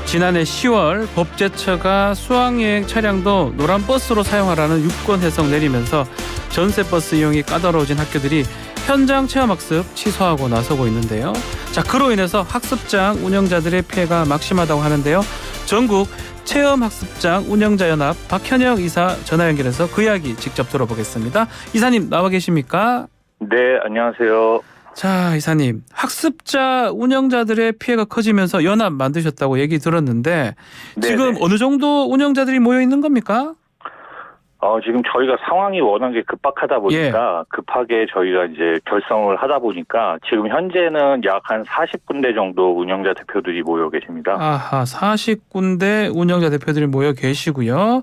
지난해 10월 법제처가 수학여행 차량도 노란 버스로 사용하라는 유권 해석 내리면서 전세버스 이용이 까다로워진 학교들이 현장 체험학습 취소하고 나서고 있는데요. 자, 그로 인해서 학습장 운영자들의 피해가 막심하다고 하는데요. 전국 체험학습장 운영자연합 박현영 이사 전화 연결해서 그 이야기 직접 들어보겠습니다. 이사님 나와 계십니까? 네, 안녕하세요. 자, 이사님, 학습자 운영자들의 피해가 커지면서 연합 만드셨다고 얘기 들었는데 지금 네네. 어느 정도 운영자들이 모여 있는 겁니까? 지금 저희가 상황이 워낙에 급박하다 보니까 급하게 저희가 이제 결성을 하다 보니까 지금 현재는 약 한 40군데 정도 운영자 대표들이 모여 계십니다. 아하, 40군데 운영자 대표들이 모여 계시고요.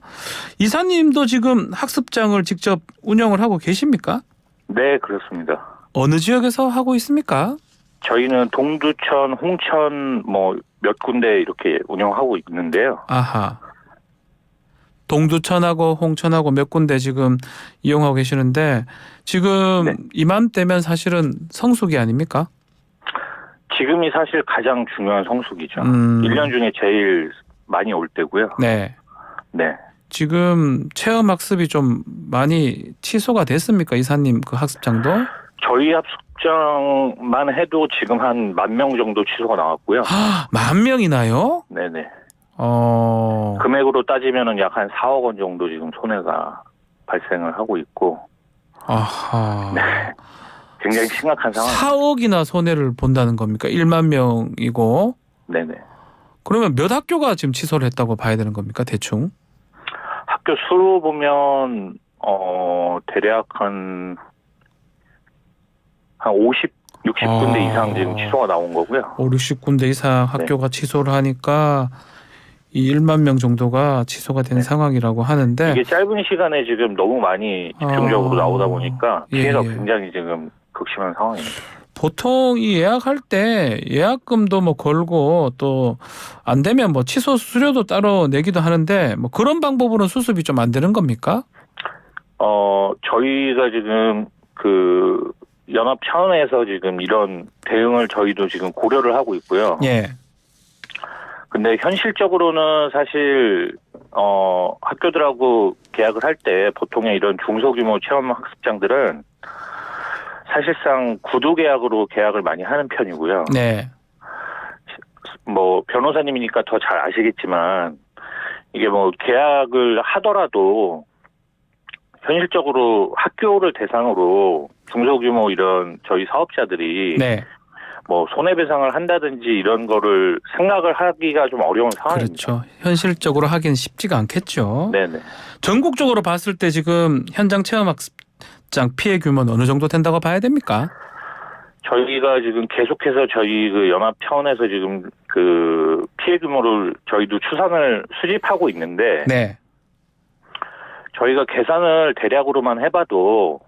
이사님도 지금 학습장을 직접 운영을 하고 계십니까? 네, 그렇습니다. 어느 지역에서 하고 있습니까? 저희는 동두천, 홍천 뭐 몇 군데 이렇게 운영하고 있는데요. 아하. 동두천하고 홍천하고 몇 군데 지금 이용하고 계시는데 지금 네. 이맘때면 사실은 성수기 아닙니까? 지금이 사실 가장 중요한 성수기죠. 1년 중에 제일 많이 올 때고요. 네. 네. 지금 체험학습이 좀 많이 취소가 됐습니까? 이사님 그 학습장도? 저희 학습장만 해도 지금 한 10,000명 정도 취소가 나왔고요. 10,000명이나요? 네네. 어. 금액으로 따지면은 약 한 4억 원 정도 지금 손해가 발생을 하고 있고, 아하. 네, 굉장히 심각한 상황입니다. 4억이나 손해를 본다는 겁니까? 1만 명이고. 네네. 그러면 몇 학교가 지금 취소를 했다고 봐야 되는 겁니까? 대충? 학교 수로 보면 대략 한 50, 60군데 이상 지금 취소가 나온 거고요. 5, 60군데 이상 학교가 취소를 하니까 이 1만 명 정도가 취소가 된 상황이라고 하는데 이게 짧은 시간에 지금 너무 많이 집중적으로 나오다 보니까 피해가 굉장히 지금 극심한 상황입니다. 보통 이 예약할 때 예약금도 뭐 걸고 또 안 되면 뭐 취소 수수료도 따로 내기도 하는데 뭐 그런 방법으로는 수습이 좀 안 되는 겁니까? 저희가 지금 그 연합 차원에서 지금 이런 대응을 저희도 지금 고려를 하고 있고요. 예. 근데 현실적으로는 사실 학교들하고 계약을 할 때 보통의 이런 중소규모 체험 학습장들은 사실상 구두 계약으로 계약을 많이 하는 편이고요. 네. 뭐 변호사님이니까 더 잘 아시겠지만 이게 뭐 계약을 하더라도 현실적으로 학교를 대상으로 중소규모 이런 저희 사업자들이 네. 뭐 손해배상을 한다든지 이런 거를 생각을 하기가 좀 어려운 상황입니다. 그렇죠. 현실적으로 하기는 쉽지가 않겠죠. 네네. 전국적으로 봤을 때 지금 현장 체험학습장 피해 규모는 어느 정도 된다고 봐야 됩니까? 저희가 지금 계속해서 저희 그 연합 차원에서 지금 그 피해 규모를 저희도 추산을 수집하고 있는데 네. 저희가 계산을 대략으로만 해봐도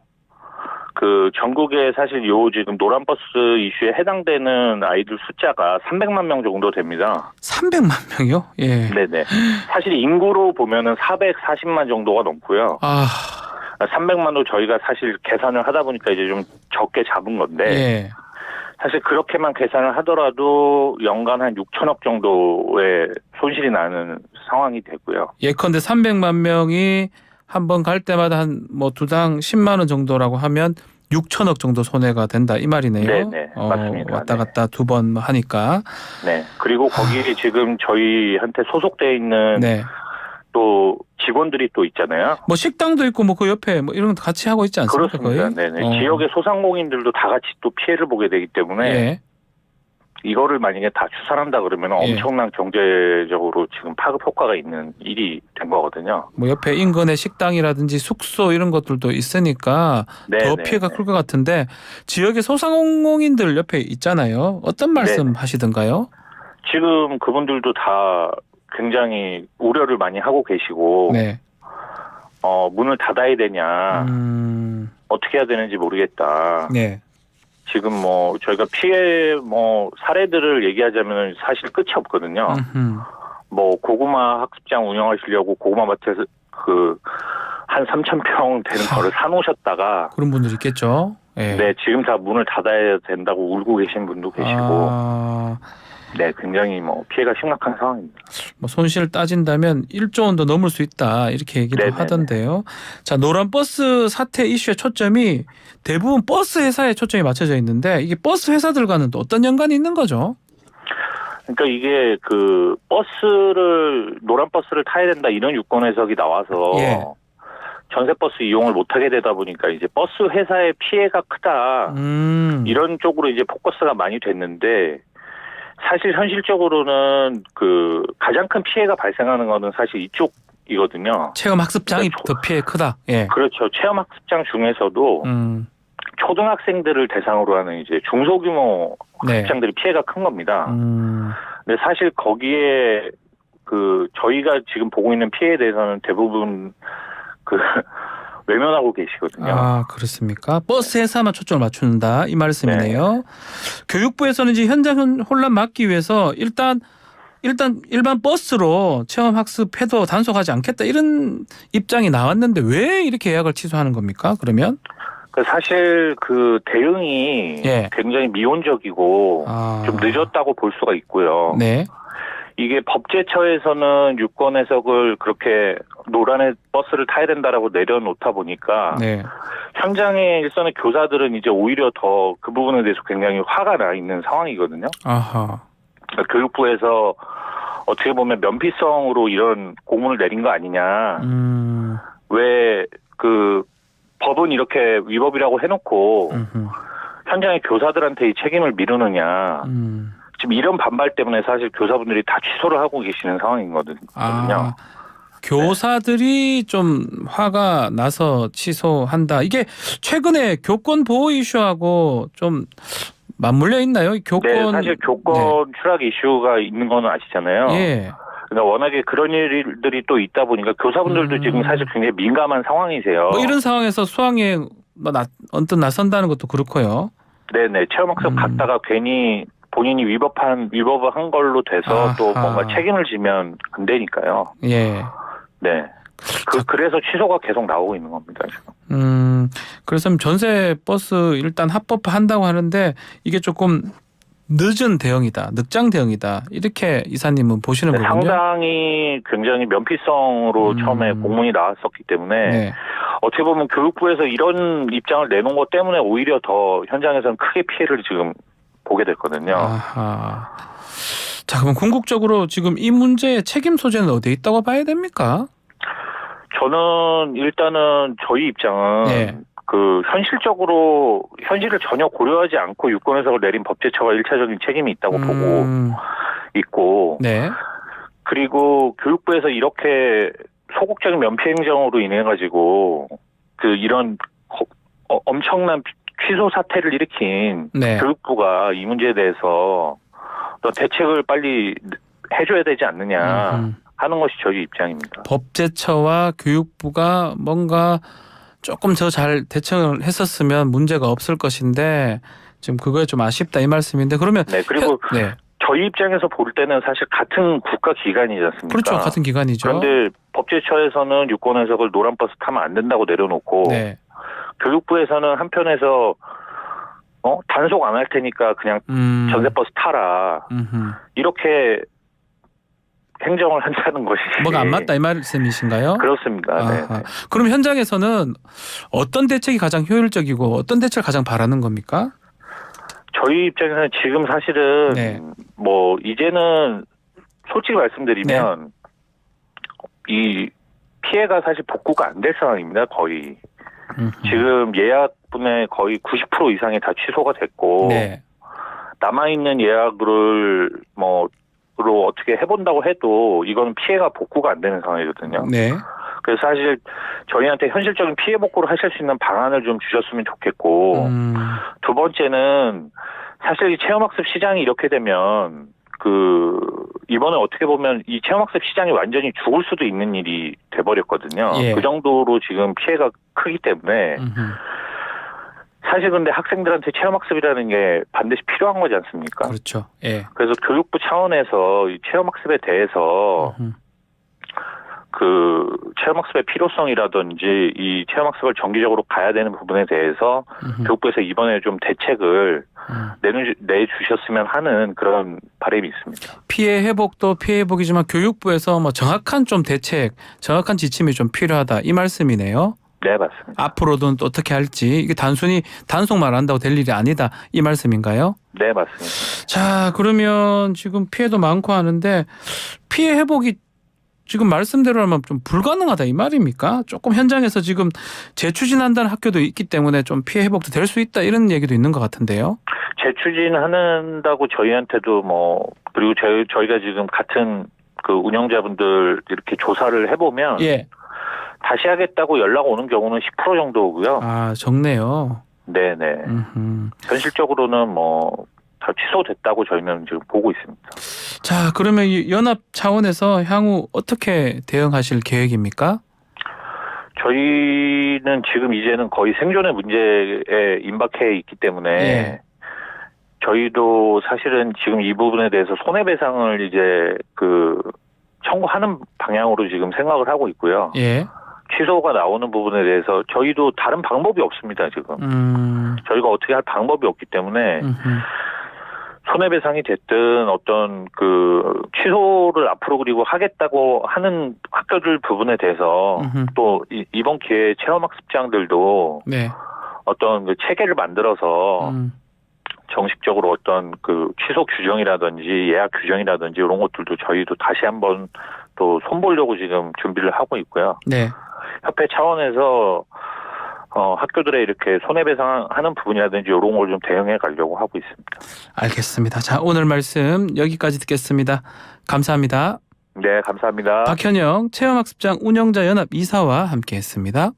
그 전국에 사실 요 지금 노란버스 이슈에 해당되는 아이들 숫자가 300만 명 정도 됩니다. 300만 명이요? 예. 네네. 사실 인구로 보면은 440만 정도가 넘고요. 300만도 저희가 사실 계산을 하다 보니까 이제 좀 적게 잡은 건데 예. 사실 그렇게만 계산을 하더라도 연간 한 6천억 정도의 손실이 나는 상황이 되고요. 예컨대 300만 명이 한 번 갈 때마다 한 뭐 두당 10만 원 정도라고 하면 6천억 정도 손해가 된다 이 말이네요. 네네, 맞습니다. 왔다 갔다 두 번 하니까. 네. 그리고 거기에 지금 저희한테 소속되어 있는 네. 또 직원들이 또 있잖아요. 뭐 식당도 있고 뭐 그 옆에 뭐 이런 거 같이 하고 있지 않습니까? 그렇습니다. 거의? 네네. 지역의 소상공인들도 다 같이 또 피해를 보게 되기 때문에 예. 이거를 만약에 다 추산한다 그러면 엄청난 경제적으로 지금 파급 효과가 있는 일이 된 거거든요. 뭐 옆에 인근의 식당이라든지 숙소 이런 것들도 있으니까 더 피해가 클 것 같은데 지역의 소상공인들 옆에 있잖아요. 어떤 말씀 하시던가요? 지금 그분들도 다 굉장히 우려를 많이 하고 계시고 네. 문을 닫아야 되냐 어떻게 해야 되는지 모르겠다. 네. 지금 뭐 저희가 피해 뭐 사례들을 얘기하자면 사실 끝이 없거든요. 뭐 고구마 학습장 운영하시려고 고구마 밭에서 그 한 3,000평 되는 거를 사놓으셨다가 그런 분들 있겠죠. 예. 네, 지금 다 문을 닫아야 된다고 울고 계신 분도 계시고 네, 굉장히 피해가 심각한 상황입니다. 손실을 따진다면 1조 원도 넘을 수 있다 이렇게 얘기도 네네네. 하던데요. 자, 노란 버스 사태 이슈의 초점이 대부분 버스 회사에 초점이 맞춰져 있는데 이게 버스 회사들과는 또 어떤 연관이 있는 거죠? 그러니까 이게 노란 버스를 타야 된다 이런 유권 해석이 나와서 예. 전세 버스 이용을 못하게 되다 보니까 이제 버스 회사의 피해가 크다 이런 쪽으로 이제 포커스가 많이 됐는데 사실 현실적으로는 가장 큰 피해가 발생하는 거는 사실 이쪽이거든요. 체험 학습장이 그러니까 더 피해 크다. 예. 그렇죠. 체험 학습장 중에서도 초등학생들을 대상으로 하는 이제 중소규모 학습장들이 피해가 큰 겁니다. 근데 사실 거기에 저희가 지금 보고 있는 피해에 대해서는 대부분 외면하고 계시거든요. 아, 그렇습니까? 버스 회사만 초점을 맞춘다 이 말씀이네요. 네. 교육부에서는 이제 현장 혼란 막기 위해서 일단 일반 버스로 체험 학습해도 단속하지 않겠다 이런 입장이 나왔는데 왜 이렇게 예약을 취소하는 겁니까? 그러면? 사실 대응이 예. 굉장히 미온적이고 좀 늦었다고 볼 수가 있고요. 네. 이게 법제처에서는 유권 해석을 그렇게 노란의 버스를 타야 된다라고 내려놓다 보니까 네. 현장에 일선의 교사들은 이제 오히려 더 그 부분에 대해서 굉장히 화가 나 있는 상황이거든요. 아하. 그러니까 교육부에서 어떻게 보면 면피성으로 이런 공문을 내린 거 아니냐. 왜 법은 이렇게 위법이라고 해놓고 현장의 교사들한테 이 책임을 미루느냐. 지금 이런 반발 때문에 사실 교사분들이 다 취소를 하고 계시는 상황이거든요. 교사들이 좀 화가 나서 취소한다. 이게 최근에 교권 보호 이슈하고 좀 맞물려 있나요? 네, 사실 교권 추락 이슈가 있는 거는 아시잖아요. 예. 그러니까 워낙에 그런 일들이 또 있다 보니까 교사분들도 지금 사실 굉장히 민감한 상황이세요. 이런 상황에서 수학여행 언뜻 나선다는 것도 그렇고요. 네네. 체험학습 갔다가 괜히 본인이 위법을 한 걸로 돼서 또 뭔가 책임을 지면 안 되니까요. 예. 네. 그래서 취소가 계속 나오고 있는 겁니다, 지금. 그래서 전세 버스 일단 합법화한다고 하는데 이게 조금 늦은 대응이다, 늑장 대응이다 이렇게 이사님은 보시는 거군요. 상당히 굉장히 면피성으로 처음에 공문이 나왔었기 때문에 네. 어떻게 보면 교육부에서 이런 입장을 내놓은 것 때문에 오히려 더 현장에서는 크게 피해를 지금 보게 됐거든요. 아하. 자, 그럼 궁극적으로 지금 이 문제의 책임 소재는 어디에 있다고 봐야 됩니까? 저는 일단은 저희 입장은 현실적으로 현실을 전혀 고려하지 않고 유권 해석을 내린 법제처가 1차적인 책임이 있다고 보고 있고 그리고 교육부에서 이렇게 소극적인 면피 행정으로 인해 가지고 이런 엄청난 취소 사태를 일으킨 교육부가 이 문제에 대해서 또 대책을 빨리 해줘야 되지 않느냐 하는 것이 저희 입장입니다. 법제처와 교육부가 뭔가 조금 더 잘 대처를 했었으면 문제가 없을 것인데 지금 그거에 좀 아쉽다 이 말씀인데 그러면 그리고 저희 입장에서 볼 때는 사실 같은 국가 기관이지 않습니까? 그렇죠. 같은 기관이죠. 그런데 법제처에서는 유권 해석을 노란 버스 타면 안 된다고 내려놓고 교육부에서는 한편에서 단속 안 할 테니까 그냥 전세 버스 타라 이렇게 행정을 한다는 것이 뭐가 안 맞다 이 말씀이신가요? 그렇습니다. 네. 그럼 현장에서는 어떤 대책이 가장 효율적이고 어떤 대책을 가장 바라는 겁니까? 저희 입장에서는 지금 사실은 이제는 솔직히 말씀드리면 이 피해가 사실 복구가 안 될 상황입니다. 거의 지금 예약분의 거의 90% 이상이 다 취소가 됐고 남아있는 예약을 로 어떻게 해본다고 해도 이건 피해가 복구가 안 되는 상황이거든요. 그래서 사실 저희한테 현실적인 피해 복구를 하실 수 있는 방안을 좀 주셨으면 좋겠고 두 번째는 사실 이 체험학습 시장이 이렇게 되면 이번에 어떻게 보면 이 체험학습 시장이 완전히 죽을 수도 있는 일이 돼버렸거든요. 그 정도로 지금 피해가 크기 때문에 사실 근데 학생들한테 체험학습이라는 게 반드시 필요한 거지 않습니까? 그렇죠. 그래서 교육부 차원에서 이 체험학습에 대해서 그 체험학습의 필요성이라든지 이 체험학습을 정기적으로 가야 되는 부분에 대해서 교육부에서 이번에 좀 대책을 내주셨으면 하는 그런 바람이 있습니다. 피해 회복도 피해 회복이지만 교육부에서 뭐 정확한 좀 대책, 정확한 지침이 좀 필요하다 이 말씀이네요. 네, 맞습니다. 앞으로는 또 어떻게 할지 이게 단순히 단속만 한다고 될 일이 아니다 이 말씀인가요? 네, 맞습니다. 자, 그러면 지금 피해도 많고 하는데 피해 회복이 지금 말씀대로 하면 좀 불가능하다 이 말입니까? 조금 현장에서 지금 재추진한다는 학교도 있기 때문에 좀 피해 회복도 될 수 있다 이런 얘기도 있는 것 같은데요. 재추진하는다고 저희한테도 뭐 그리고 저희가 지금 같은 그 운영자분들 이렇게 조사를 해보면 예. 다시 하겠다고 연락 오는 경우는 10% 정도고요. 아, 적네요. 네네. 현실적으로는 뭐 다 취소됐다고 저희는 지금 보고 있습니다. 자, 그러면 이 연합 차원에서 향후 어떻게 대응하실 계획입니까? 저희는 지금 이제는 거의 생존의 문제에 임박해 있기 때문에 예. 저희도 사실은 지금 이 부분에 대해서 손해배상을 이제 그 청구하는 방향으로 지금 생각을 하고 있고요. 예. 취소가 나오는 부분에 대해서 저희도 다른 방법이 없습니다, 지금. 저희가 어떻게 할 방법이 없기 때문에 손해배상이 됐든 어떤 그 취소를 앞으로 그리고 하겠다고 하는 학교들 부분에 대해서 또 이번 기회에 체험학습장들도 네. 어떤 그 체계를 만들어서 정식적으로 어떤 그 취소 규정이라든지 예약 규정이라든지 이런 것들도 저희도 다시 한번 또 손보려고 지금 준비를 하고 있고요. 네. 협회 차원에서 학교들의 이렇게 손해배상하는 부분이라든지 이런 걸 좀 대응해 가려고 하고 있습니다. 알겠습니다. 자, 오늘 말씀 여기까지 듣겠습니다. 감사합니다. 네, 감사합니다. 박현영 체험학습장 운영자 연합 이사와 함께했습니다.